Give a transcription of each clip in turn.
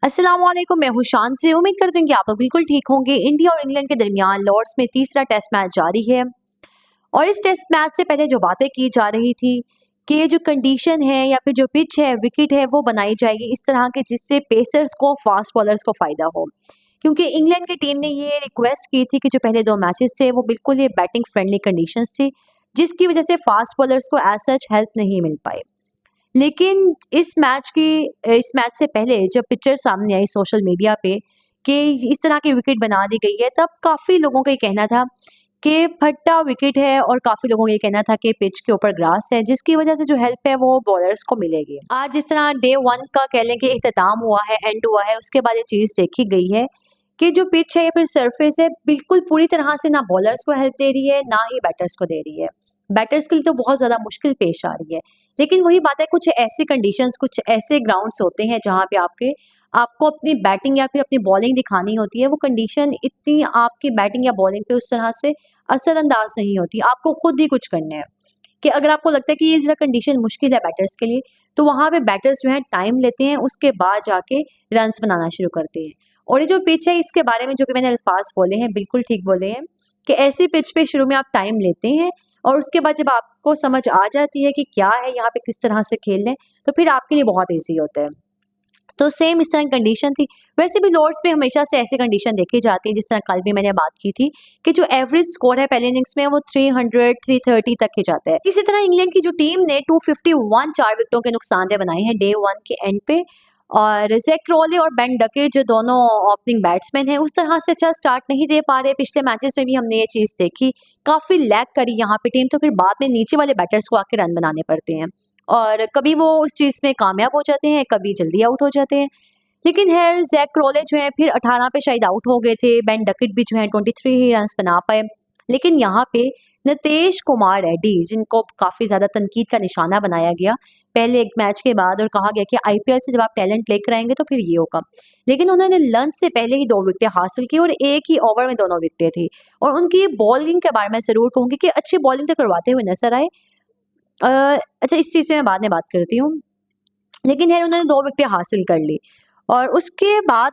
अस्सलाम वालेकुम, मैं हूँ शान से। उम्मीद करती हूँ कि आप लोग बिल्कुल ठीक होंगे। इंडिया और इंग्लैंड के दरमियान लॉर्ड्स में तीसरा टेस्ट मैच जारी है और इस टेस्ट मैच से पहले जो बातें की जा रही थी कि ये जो कंडीशन है या फिर जो पिच है, विकेट है, वो बनाई जाएगी इस तरह के जिससे पेसर्स को, फास्ट बॉलर्स को फ़ायदा हो। क्योंकि इंग्लैंड की टीम ने ये रिक्वेस्ट की थी कि जो पहले 2 मैचेस थे वो बिल्कुल ये बैटिंग फ्रेंडली कंडीशंस थी, जिसकी वजह से फास्ट बॉलर्स को एज़ सच हेल्प नहीं मिल पाई। लेकिन इस मैच से पहले जब पिक्चर सामने आई सोशल मीडिया पे कि इस तरह की विकेट बना दी गई है, तब काफ़ी लोगों का ये कहना था कि फट्टा विकेट है और काफ़ी लोगों का ये कहना था कि पिच के ऊपर ग्रास है, जिसकी वजह से जो हेल्प है वो बॉलर्स को मिलेगी। आज जिस तरह डे 1 का कह लें कि इख्तिताम हुआ है, एंड हुआ है, उसके बाद ये चीज़ देखी गई है कि जो पिच है या फिर सरफेस है, बिल्कुल पूरी तरह से ना बॉलर्स को हेल्प दे रही है, ना ही बैटर्स को दे रही है। बैटर्स के लिए तो बहुत ज़्यादा मुश्किल पेश आ रही है। लेकिन वही बात है, कुछ ऐसी कंडीशंस, कुछ ऐसे ग्राउंड्स होते हैं जहाँ पे आपको अपनी बैटिंग या फिर अपनी बॉलिंग दिखानी होती है। वो कंडीशन इतनी आपकी बैटिंग या बॉलिंग पे उस तरह से असरअंदाज नहीं होती। आपको खुद ही कुछ करना है कि अगर आपको लगता है कि ये ज़रा कंडीशन मुश्किल है बैटर्स के लिए, तो वहाँ पे बैटर्स जो हैं टाइम लेते हैं, उसके बाद जाके रन्स बनाना शुरू करते हैं। और ये जो पिच है, इसके बारे में जो कि मैंने अल्फाज बोले हैं, बिल्कुल ठीक बोले हैं कि ऐसी पिच पे शुरू में आप टाइम लेते हैं और उसके बाद जब आपको समझ आ जाती है कि क्या है यहाँ पे, किस तरह से खेलना है, तो फिर आपके लिए बहुत ईजी होता है। तो सेम इस तरह की कंडीशन थी। वैसे भी लॉर्ड्स में हमेशा से ऐसी कंडीशन देखी जाती है, जिस तरह कल भी मैंने बात की थी कि जो एवरेज स्कोर है पहले इनिंग्स में वो 300 330 तक ही जाता है। इसी तरह इंग्लैंड की जो टीम ने 251 4 विकेटों के नुकसान से बनाए हैं डे 1 के एंड पे। और ज़ैक क्रॉले और बेन डकेट जो दोनों ओपनिंग बैट्समैन हैं, उस तरह से अच्छा स्टार्ट नहीं दे पा रहे। पिछले मैचेस में भी हमने ये चीज़ देखी, काफ़ी लैग करी यहाँ पे टीम, तो फिर बाद में नीचे वाले बैटर्स को आके रन बनाने पड़ते हैं और कभी वो उस चीज़ में कामयाब हो जाते हैं, कभी जल्दी आउट हो जाते हैं। लेकिन खैर ज़ैक क्रॉले जो हैं फिर 18 पे शायद आउट हो गए थे, बेन डकेट भी जो हैं 23 ही रन्स बना पाए। लेकिन यहाँ पे नितेश कुमार रेड्डी, जिनको काफ़ी ज़्यादा तनकीद का निशाना बनाया गया पहले एक मैच के बाद और कहा गया कि आईपीएल से जब आप टैलेंट लेकर आएंगे तो फिर ये होगा। लेकिन उन्होंने लंच से पहले ही 2 विकेटें हासिल की और एक ही ओवर में दोनों विकेटें थी। और उनकी बॉलिंग के बारे में ज़रूर कहूँगी कि अच्छी बॉलिंग तो करवाते हुए नजर आए। अच्छा, इस चीज़ में मैं बाद में बात करती हूँ। लेकिन खैर उन्होंने 2 विकेटें हासिल कर ली और उसके बाद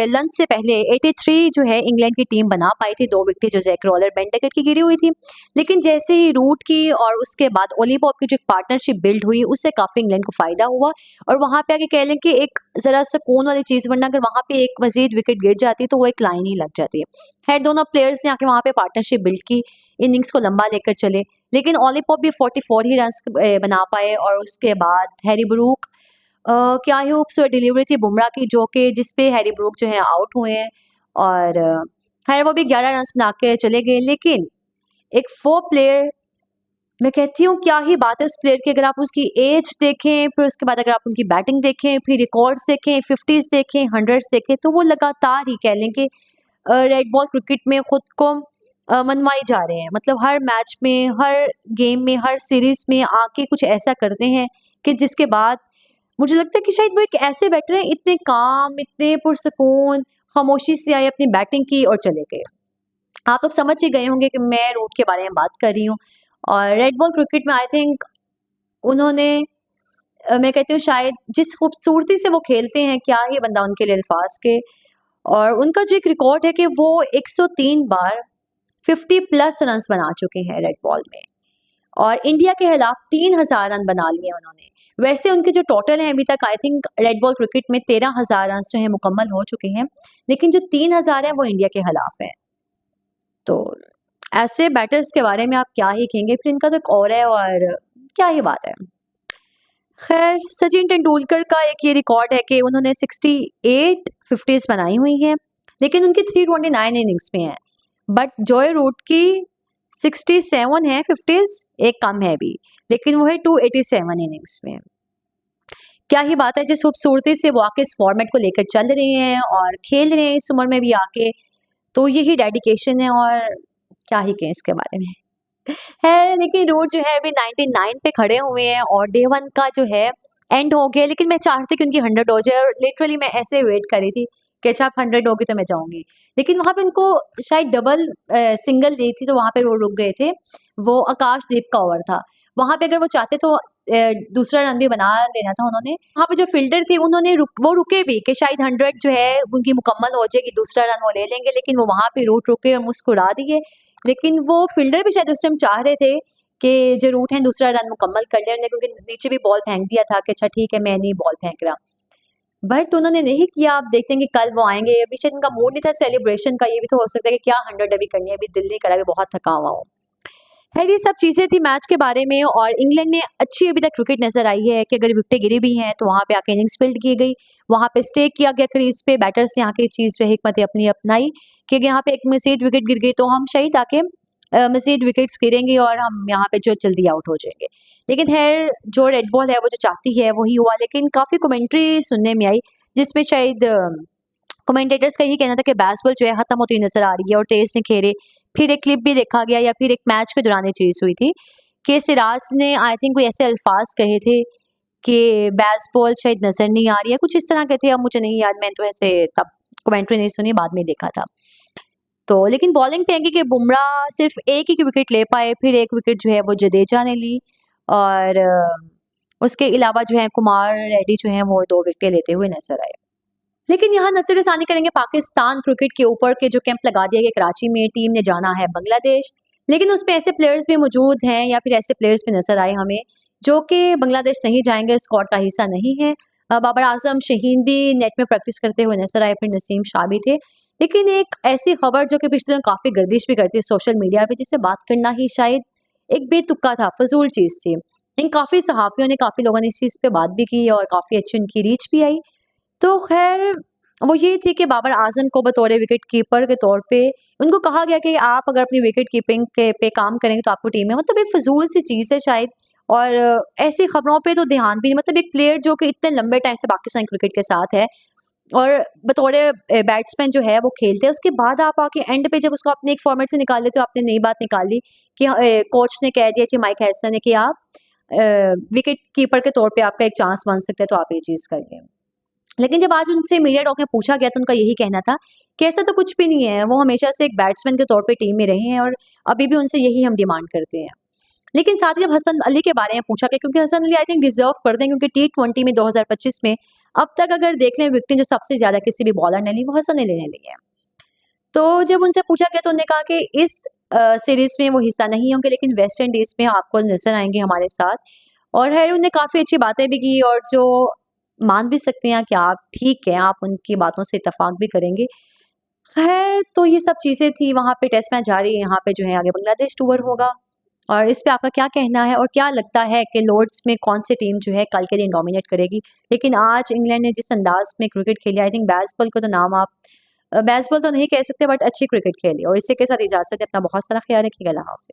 लंच से पहले 83 जो है इंग्लैंड की टीम बना पाई थी, 2 विकेटें जो ज़ैक क्रॉले और बेन डकेट की गिरी हुई थी। लेकिन जैसे ही रूट की और उसके बाद ओली पॉप की जो एक पार्टनरशिप बिल्ड हुई, उससे काफ़ी इंग्लैंड को फ़ायदा हुआ और वहाँ पे आके कह लें कि एक ज़रा सुकून वाली चीज़, वरना अगर वहाँ पे एक मज़ीद विकेट गिर जाती तो वो एक लाइन ही लग जाती है। खैर दोनों प्लेयर्स ने आके वहाँ पे पार्टनरशिप बिल्ड की, इनिंग्स को लंबा लेकर चले। लेकिन ओली पॉप भी 44 ही रन्स बना पाए और उसके बाद हैरी ब्रूक क्या ही खूबसूरत डिलीवरी थी बुमराह की, जो कि जिस पे हैरी ब्रूक जो है आउट हुए हैं और खैर वो भी 11 रन्स बना के चले गए। लेकिन एक वो प्लेयर, मैं कहती हूँ क्या ही बात है उस प्लेयर की। अगर आप उसकी एज देखें, फिर उसके बाद अगर आप उनकी बैटिंग देखें, फिर रिकॉर्ड्स देखें, 50s देखें, 100s देखें, तो वो लगातार ही कह लें कि रेड बॉल क्रिकेट में खुद को मनवाई जा रहे हैं। मतलब हर मैच में, हर गेम में, हर सीरीज में आके कुछ ऐसा करते हैं कि जिसके बाद मुझे लगता है कि शायद वो एक ऐसे बैटर हैं, इतने काम, इतने पुरसकून, खामोशी से आए, अपनी बैटिंग की और चले गए। आप लोग समझ ही गए होंगे कि मैं रूट के बारे में बात कर रही हूँ। और रेड बॉल क्रिकेट में आई थिंक उन्होंने मैं कहती हूँ शायद जिस खूबसूरती से वो खेलते हैं, क्या ही बंदा उनके लिए अल्फाज के। और उनका जो एक रिकॉर्ड है कि वो 103 बार 50 प्लस रन्स बना चुके हैं रेड बॉल में और इंडिया के खिलाफ 3000 रन बना लिए उन्होंने। वैसे उनके जो टोटल हैं अभी तक I think red ball cricket में 13,000 रन जो हैं मुकम्मल हो चुके हैं, लेकिन जो 3000 हैं वो इंडिया के खिलाफ हैं। तो ऐसे बैटर्स के बारे में आप क्या ही कहेंगे, फिर इनका तो एक और है और क्या ही बात है। खैर सचिन तेंदुलकर का एक ये रिकॉर्ड है कि उन्होंने 68 50s बनाई हुई हैं, लेकिन उनकी 329 इनिंग्स में है। बट जॉय रूट की 67 है 50s, एक कम है अभी, लेकिन वो है 287 इनिंग्स में। क्या ही बात है, जिस खूबसूरती से वो आके इस फॉर्मेट को लेकर चल रहे हैं और खेल रहे हैं इस उम्र में भी आके, तो यही डेडिकेशन है और क्या ही कहें इसके बारे में। है, लेकिन रूट जो है अभी 99 पे खड़े हुए हैं और डे 1 का जो है एंड हो गया। लेकिन मैं चाहती कि उनकी 100 हो जाए और लिटरली मैं ऐसे वेट कर रही थी कि अच्छा 100 होगी तो मैं जाऊंगी। लेकिन वहाँ पे उनको शायद डबल सिंगल दी थी, तो वहाँ पे वो रुक गए थे। वो आकाशदीप का ओवर था, वहाँ पे अगर वो चाहते तो दूसरा रन भी बना लेना था उन्होंने। वहाँ पे जो फील्डर थे उन्होंने वो रुके भी कि शायद 100 जो है उनकी मुकम्मल हो जाएगी, दूसरा रन वो ले लेंगे, लेकिन वो वहाँ पे रुके और मुस्कुरा दिए। लेकिन वो फील्डर भी शायद उस टाइम चाह रहे थे कि जो रूट है दूसरा रन मुकम्मल कर लें, क्योंकि नीचे भी बॉल फेंक दिया था कि अच्छा ठीक है मैं नहीं बॉल फेंक रहा, बट उन्होंने नहीं किया। आप देखते हैं कि कल वो आएंगे, अभी शायद उनका मूड नहीं था सेलिब्रेशन का, ये भी तो हो सकता है कि क्या 100 अभी करनी है, अभी दिल नहीं करा, अभी बहुत थका हुआ हो। खैर ये सब चीज़ें थी मैच के बारे में, और इंग्लैंड ने अच्छी अभी तक क्रिकेट नजर आई है कि अगर विकेटें गिरी भी हैं तो वहाँ पे आके इनिंग्स बिल्ड की गई, वहाँ पे स्टे किया गया क्रीज पे, बैटर्स ने आके चीज़ जो हिकमत अपनी अपनाई कि यहाँ पे एक मजीद विकेट गिर गई तो हम शायद आके मजीद विकेट्स गिरेंगे और हम यहाँ पे जो जल्दी आउट हो जाएंगे। लेकिन खैर जो रेड बॉल है वो जो चाहती है वही हुआ, लेकिन काफ़ी कमेंट्री सुनने में आई जिसमें शायद कमेंटेटर्स का यही कहना था कि बैसबॉल जो है ख़त्म होती नजर आ रही है और तेज ने खेले। फिर एक क्लिप भी देखा गया या फिर एक मैच के दौरान ये चीज़ हुई थी कि सिराज ने आई थिंक कोई ऐसे अल्फाज कहे थे कि बैसबॉल शायद नज़र नहीं आ रही है, कुछ इस तरह के थे, अब मुझे नहीं याद, मैं तो ऐसे तब कमेंट्री नहीं सुनी, बाद में देखा था। तो लेकिन बॉलिंग पे आएंगे कि बुमराह सिर्फ एक ही विकेट ले पाए, फिर एक विकेट जो है वो जडेजा ने ली, और उसके अलावा जो है कुमार रेड्डी जो है वो 2 विकेटें लेते हुए नजर आए। लेकिन यहाँ नजरसानी करेंगे पाकिस्तान क्रिकेट के ऊपर के जो कैंप लगा दिया गया कराची में, टीम ने जाना है बांग्लादेश, लेकिन उसमें ऐसे प्लेयर्स भी मौजूद हैं या फिर ऐसे प्लेयर्स भी नजर आए हमें जो कि बांग्लादेश नहीं जाएंगे, स्क्वाड का हिस्सा नहीं है। बाबर आजम शहीन भी नेट में प्रैक्टिस करते हुए नजर आए, फिर नसीम शाह भी थे। लेकिन एक ऐसी खबर जो कि पिछले दिनों काफ़ी गर्दिश भी करती है सोशल मीडिया पे, जिससे बात करना ही शायद एक बेतुक्का था, फजूल चीज़ थी, लेकिन काफ़ी सहाफ़ियों ने, काफ़ी लोगों ने इस चीज़ पे बात भी की और काफ़ी अच्छी उनकी रीच भी आई। तो खैर वो ये थी कि बाबर आजम को बतौर विकेट कीपर के तौर पे उनको कहा गया कि आप अगर अपनी विकेट कीपिंग के पे काम करेंगे तो आपको टीम है, मतलब एक फजूल सी चीज़ है शायद। और ऐसी खबरों पे तो ध्यान भी नहीं, मतलब एक प्लेयर जो कि इतने लंबे टाइम से पाकिस्तान क्रिकेट के साथ है और बतौर बैट्समैन जो है वो खेलते हैं, उसके बाद आप आके एंड पे जब उसको अपने एक फॉर्मेट से निकाल लेते हो, आपने नई बात निकाल ली कि कोच ने कह दिया, माइक हैसन ने, कि आप विकेट कीपर के तौर पे आपका एक चांस बन सकता है, तो आप ये चीज़ करिए। लेकिन जब आज उनसे मीडिया टॉक में पूछा गया तो उनका यही कहना था कि ऐसा तो कुछ भी नहीं है, वो हमेशा से एक बैट्समैन के तौर पे टीम में रहे हैं और अभी भी उनसे यही हम डिमांड करते हैं। लेकिन साथ ही जब हसन अली के बारे में पूछा गया, क्योंकि Hasan Ali I think deserve करते हैं, क्योंकि T20 में 2025 में अब तक अगर देख लें विकेटें जो सबसे ज़्यादा किसी भी बॉलर ने ली वो हसन अली ने ली है। तो जब उनसे पूछा गया तो उन्होंने कहा कि इस सीरीज में वो हिस्सा नहीं होंगे, लेकिन वेस्ट इंडीज़ में आपको नजर आएंगे हमारे साथ। और है उन्होंने काफ़ी अच्छी बातें भी की, और जो मान भी सकते हैं कि आप ठीक हैं, आप उनकी बातों से इत्तेफाक भी करेंगे। खैर तो ये सब चीज़ें थी, वहाँ पे टेस्ट मैच जारी है, यहाँ पे जो है आगे बांग्लादेश टूर होगा। और इस पे आपका क्या कहना है और क्या लगता है कि लॉर्ड्स में कौन सी टीम जो है कल के दिन डोमिनेट करेगी? लेकिन आज इंग्लैंड ने जिस अंदाज में क्रिकेट खेली, आई थिंक बेसबॉल को तो नाम आप बेसबॉल तो नहीं कह सकते, बट अच्छी क्रिकेट खेली। और इसी के साथ इजाज़त है, अपना बहुत सारा ख्याल रखिएगा, अल्लाह हाफ़िज़।